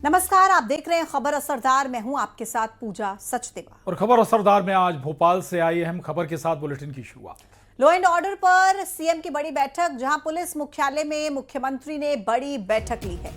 नमस्कार, आप देख रहे हैं खबर असरदार। मैं हूं आपके साथ पूजा सचदेवा और खबर असरदार में आज भोपाल से आई अहम खबर के साथ बुलेटिन की शुरुआत। लॉ एंड ऑर्डर पर सीएम की बड़ी बैठक, जहां पुलिस मुख्यालय में मुख्यमंत्री ने बड़ी बैठक ली है।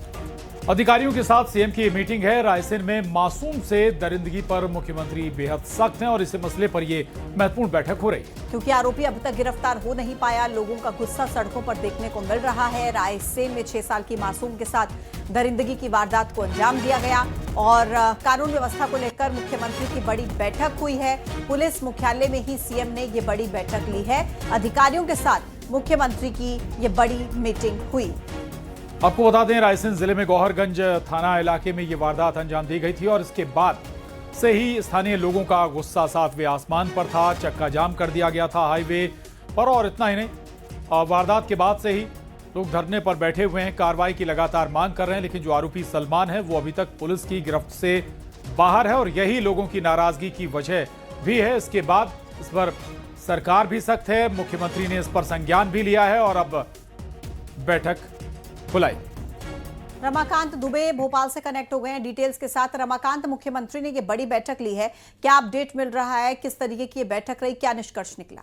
अधिकारियों के साथ सीएम की मीटिंग है। रायसेन में मासूम से दरिंदगी पर मुख्यमंत्री बेहद सख्त हैं और इस मसले पर यह महत्वपूर्ण बैठक हो रही है, क्योंकि आरोपी अब तक गिरफ्तार हो नहीं पाया। लोगों का गुस्सा सड़कों पर देखने को मिल रहा है। रायसेन में 6 साल की मासूम के साथ दरिंदगी की वारदात को अंजाम दिया गया और कानून व्यवस्था को लेकर मुख्यमंत्री की बड़ी बैठक हुई है। पुलिस मुख्यालय में ही सीएम ने ये बड़ी बैठक ली है। अधिकारियों के साथ मुख्यमंत्री की ये बड़ी मीटिंग हुई। आपको बता दें, रायसेन जिले में गौहरगंज थाना इलाके में ये वारदात अंजाम दी गई थी और इसके बाद से ही स्थानीय लोगों का गुस्सा सातवें आसमान पर था। चक्का जाम कर दिया गया था हाईवे पर। और इतना ही नहीं, वारदात के बाद से ही लोग धरने पर बैठे हुए हैं, कार्रवाई की लगातार मांग कर रहे हैं। लेकिन जो आरोपी सलमान है वो अभी तक पुलिस की गिरफ्त से बाहर है और यही लोगों की नाराजगी की वजह भी है। इसके बाद इस पर सरकार भी सख्त है। मुख्यमंत्री ने इस पर संज्ञान भी लिया है और अब बैठक बुलाई। रमाकांत दुबे भोपाल से कनेक्ट हो गए हैं डिटेल्स के साथ। रमाकांत, मुख्यमंत्री ने ये बड़ी बैठक ली है, क्या अपडेट मिल रहा है? किस तरीके की ये बैठक रही, क्या निष्कर्ष निकला?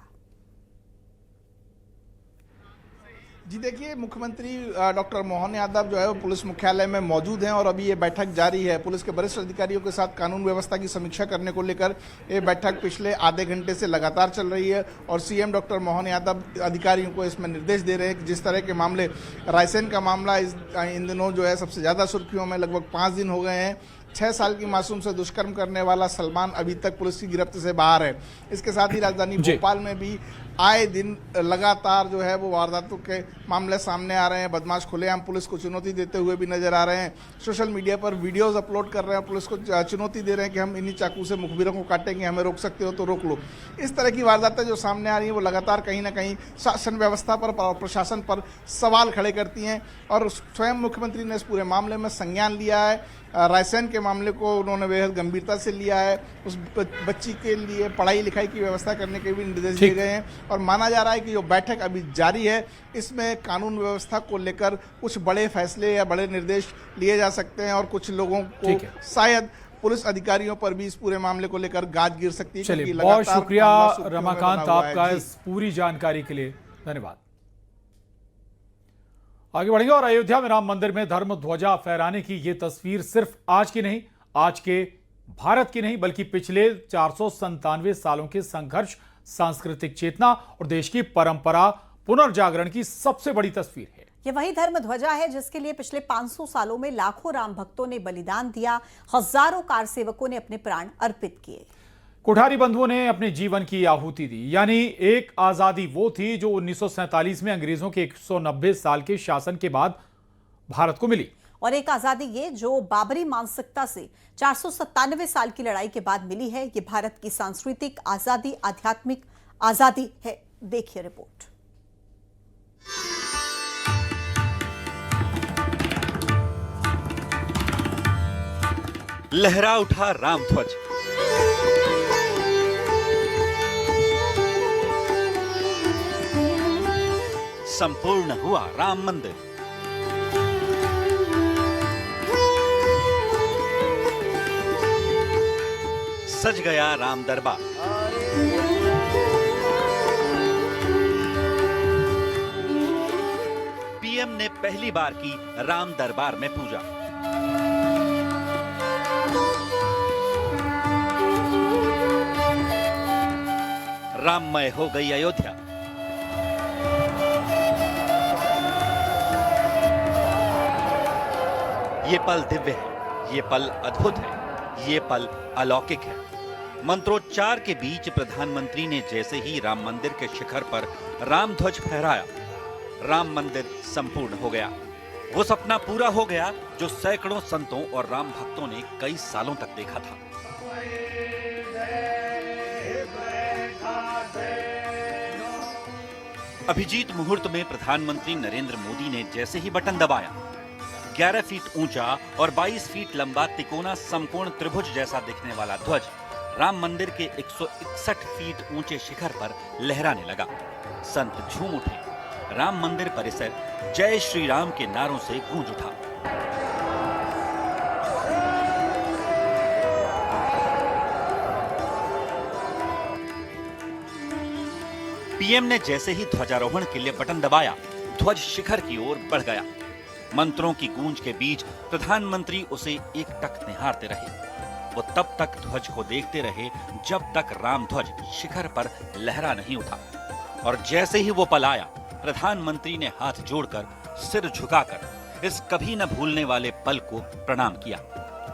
जी देखिए, मुख्यमंत्री डॉक्टर मोहन यादव जो है वो पुलिस मुख्यालय में मौजूद हैं और अभी ये बैठक जारी है। पुलिस के वरिष्ठ अधिकारियों के साथ कानून व्यवस्था की समीक्षा करने को लेकर ये बैठक पिछले आधे घंटे से लगातार चल रही है और सीएम डॉक्टर मोहन यादव अधिकारियों को इसमें निर्देश दे रहे हैं कि जिस तरह के मामले, रायसेन का मामला इन दिनों जो है सबसे ज़्यादा सुर्खियों में, लगभग 5 दिन हो गए हैं। 6 साल की मासूम से दुष्कर्म करने वाला सलमान अभी तक पुलिस की गिरफ्त से बाहर है। इसके साथ ही राजधानी भोपाल में भी आए दिन लगातार जो है वो वारदातों के मामले सामने आ रहे हैं। बदमाश खुलेआम पुलिस को चुनौती देते हुए भी नजर आ रहे हैं। सोशल मीडिया पर वीडियोस अपलोड कर रहे हैं, पुलिस को चुनौती दे रहे हैं कि हम इन्हीं चाकू से मुखबिरों को काटेंगे, हमें रोक सकते हो तो रोक लो। इस तरह की वारदातें जो सामने आ रही हैं वो लगातार कहीं ना कहीं शासन व्यवस्था पर और प्रशासन पर सवाल खड़े करती हैं और स्वयं मुख्यमंत्री ने इस पूरे मामले में संज्ञान लिया है। रायसेन के मामले को उन्होंने बेहद गंभीरता से लिया है। उस बच्ची के लिए पढ़ाई लिखाई की व्यवस्था करने के भी निर्देश दिए गए हैं और माना जा रहा है कि जो बैठक अभी जारी है इसमें कानून व्यवस्था को लेकर कुछ बड़े फैसले या बड़े निर्देश लिए जा सकते हैं और कुछ लोगों को शायद पुलिस अधिकारियों पर भी इस पूरे मामले को लेकर गाज गिर सकती है। चलिए, बहुत शुक्रिया रमाकांत आपका इस पूरी जानकारी के लिए, धन्यवाद। आगे बढ़ेंगे और अयोध्या में राम मंदिर में धर्म ध्वजा फहराने की ये तस्वीर सिर्फ आज की नहीं, आज के भारत की नहीं, बल्कि पिछले 497 सालों के संघर्ष, सांस्कृतिक चेतना और देश की परंपरा पुनर्जागरण की सबसे बड़ी तस्वीर है। ये वही धर्म ध्वजा है जिसके लिए पिछले 500 सालों में लाखों राम भक्तों ने बलिदान दिया, हजारों कार सेवकों ने अपने प्राण अर्पित किए। कोठारी बंधुओं ने अपने जीवन की आहुति दी। यानी एक आजादी वो थी जो 1947 में अंग्रेजों के 190 साल के शासन के बाद भारत को मिली, और एक आजादी ये जो बाबरी मानसिकता से 497 साल की लड़ाई के बाद मिली है। ये भारत की सांस्कृतिक आजादी, आध्यात्मिक आजादी है। देखिए रिपोर्ट। लहरा उठा राम ध्वज, संपूर्ण हुआ राम मंदिर, सज गया राम दरबार। पीएम ने पहली बार की राम दरबार में पूजा। राममय हो गई अयोध्या। ये पल दिव्य है, ये पल अद्भुत है, ये पल अलौकिक है। मंत्रोच्चार के बीच प्रधानमंत्री ने जैसे ही राम मंदिर के शिखर पर राम ध्वज फहराया, राम मंदिर संपूर्ण हो गया। वो सपना पूरा हो गया जो सैकड़ों संतों और राम भक्तों ने कई सालों तक देखा था। अभिजीत मुहूर्त में प्रधानमंत्री नरेंद्र मोदी ने जैसे ही बटन दबाया, 11 फीट ऊंचा और 22 फीट लंबा तिकोना समकोण त्रिभुज जैसा दिखने वाला ध्वज राम मंदिर के 161 फीट ऊंचे शिखर पर लहराने लगा। संत झूम उठे। राम मंदिर परिसर जय श्री राम के नारों से गूंज उठा। पीएम ने जैसे ही ध्वजारोहण के लिए बटन दबाया, ध्वज शिखर की ओर बढ़ गया। मंत्रों की गूंज के बीच प्रधानमंत्री उसे एकटक निहारते रहे। वो तब तक ध्वज को देखते रहे जब तक राम ध्वज शिखर पर लहरा नहीं उठा। और जैसे ही वो पल आया, प्रधानमंत्री ने हाथ जोड़कर, सिर झुकाकर इस कभी न भूलने वाले पल को प्रणाम किया।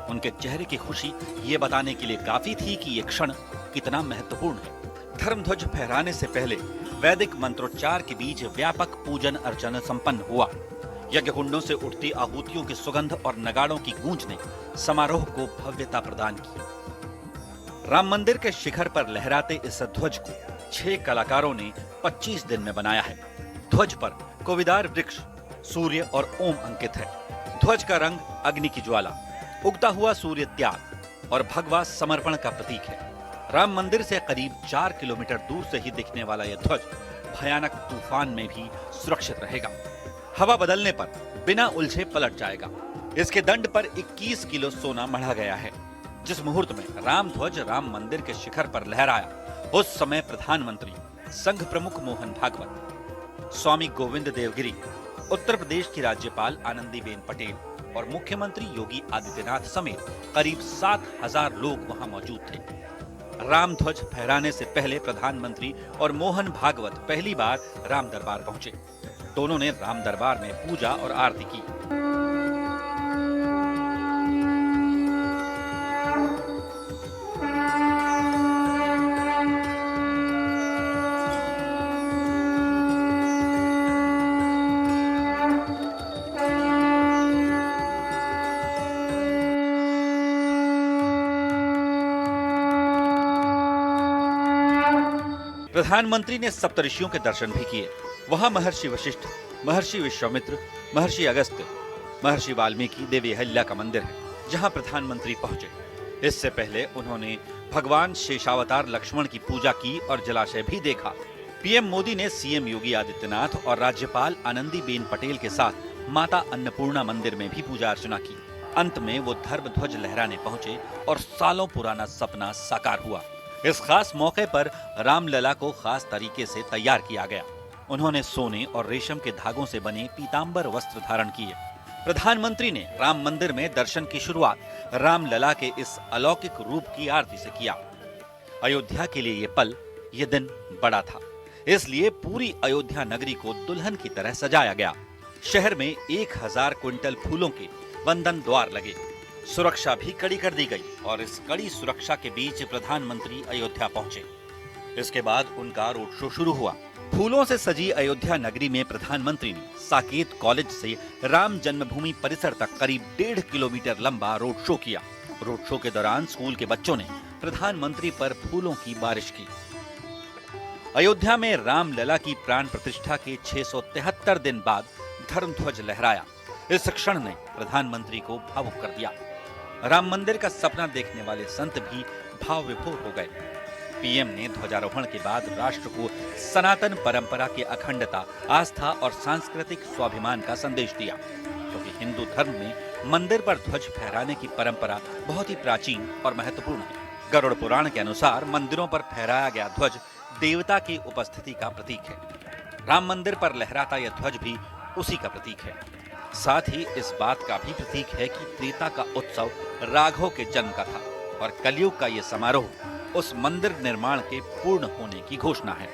उनके चेहरे की खुशी ये बताने के लिए काफी थी कि ये क्षण कितना महत्वपूर्ण है। धर्मध्वज फहराने से पहले वैदिक मंत्रोच्चार के बीच व्यापक पूजन अर्चन संपन्न हुआ। यज्ञ कुंडों से उठती आहुतियों की सुगंध और नगाड़ों की गूंज ने समारोह को भव्यता प्रदान की। राम मंदिर के शिखर पर लहराते इस ध्वज को 6 कलाकारों ने 25 दिन में बनाया है। ध्वज पर कोविदार वृक्ष, सूर्य और ओम अंकित है। ध्वज का रंग अग्नि की ज्वाला, उगता हुआ सूर्य त्याग और भगवा समर्पण का प्रतीक है। राम मंदिर से करीब 4 किलोमीटर दूर से ही दिखने वाला यह ध्वज भयानक तूफान में भी सुरक्षित रहेगा। हवा बदलने पर बिना उलझे पलट जाएगा। इसके दंड पर 21 किलो सोना मढ़ा गया है। जिस मुहूर्त में राम ध्वज राम मंदिर के शिखर पर लहराया, उस समय प्रधानमंत्री, संघ प्रमुख मोहन भागवत, स्वामी गोविंद देवगिरी, उत्तर प्रदेश की राज्यपाल आनंदीबेन पटेल और मुख्यमंत्री योगी आदित्यनाथ समेत करीब 7,000 लोग वहां मौजूद थे। राम ध्वज फहराने से पहले प्रधानमंत्री और मोहन भागवत पहली बार राम दरबार पहुंचे। दोनों ने राम दरबार में पूजा और आरती की। प्रधानमंत्री ने सप्तऋषियों के दर्शन भी किए। वहां महर्षि वशिष्ठ, महर्षि विश्वामित्र, महर्षि अगस्त्य, महर्षि वाल्मीकि, देवी अहिल्या का मंदिर है, जहां प्रधानमंत्री पहुंचे। इससे पहले उन्होंने भगवान शेषावतार लक्ष्मण की पूजा की और जलाशय भी देखा। पीएम मोदी ने सीएम योगी आदित्यनाथ और राज्यपाल आनंदीबेन पटेल के साथ माता अन्नपूर्णा मंदिर में भी पूजा अर्चना की। अंत में वो धर्म ध्वज लहराने पहुंचे और सालों पुराना सपना साकार हुआ। इस खास मौके पर रामलला को खास तरीके से तैयार किया गया। उन्होंने सोने और रेशम के धागों से बने पीतांबर वस्त्र धारण किए। प्रधानमंत्री ने राम मंदिर में दर्शन की शुरुआत रामलला के इस अलौकिक रूप की आरती से किया। अयोध्या के लिए ये पल, ये दिन बड़ा था। इसलिए पूरी अयोध्या नगरी को दुल्हन की तरह सजाया गया। शहर में 1000 क्विंटल फूलों के वंदन द्वार लगे। सुरक्षा भी कड़ी कर दी गई और इस कड़ी सुरक्षा के बीच प्रधानमंत्री अयोध्या पहुंचे। इसके बाद उनका रोड शो शुरू हुआ। फूलों से सजी अयोध्या नगरी में प्रधानमंत्री ने साकेत कॉलेज से राम जन्मभूमि परिसर तक करीब 1.5 किलोमीटर लंबा रोड शो किया। रोड शो के दौरान स्कूल के बच्चों ने प्रधानमंत्री पर फूलों की बारिश की। अयोध्या में रामलला की प्राण प्रतिष्ठा के 673 दिन बाद धर्मध्वज लहराया। इस क्षण ने प्रधानमंत्री को भावुक कर दिया। राम मंदिर का सपना देखने वाले संत भी भाव विभोर हो गए। पीएम ने ध्वजारोहण के बाद राष्ट्र को सनातन परंपरा की अखंडता, आस्था और सांस्कृतिक स्वाभिमान का संदेश दिया, क्योंकि हिंदू धर्म में मंदिर पर ध्वज फहराने की परंपरा बहुत ही प्राचीन और महत्वपूर्ण है। गरुड़ पुराण के अनुसार मंदिरों पर फहराया गया ध्वज देवता की उपस्थिति का प्रतीक है। राम मंदिर पर लहराता यह ध्वज भी उसी का प्रतीक है। साथ ही इस बात का भी प्रतीक है कि त्रेता का उत्सव राघव के जन्म का था और कलयुग का ये समारोह उस मंदिर निर्माण के पूर्ण होने की घोषणा है।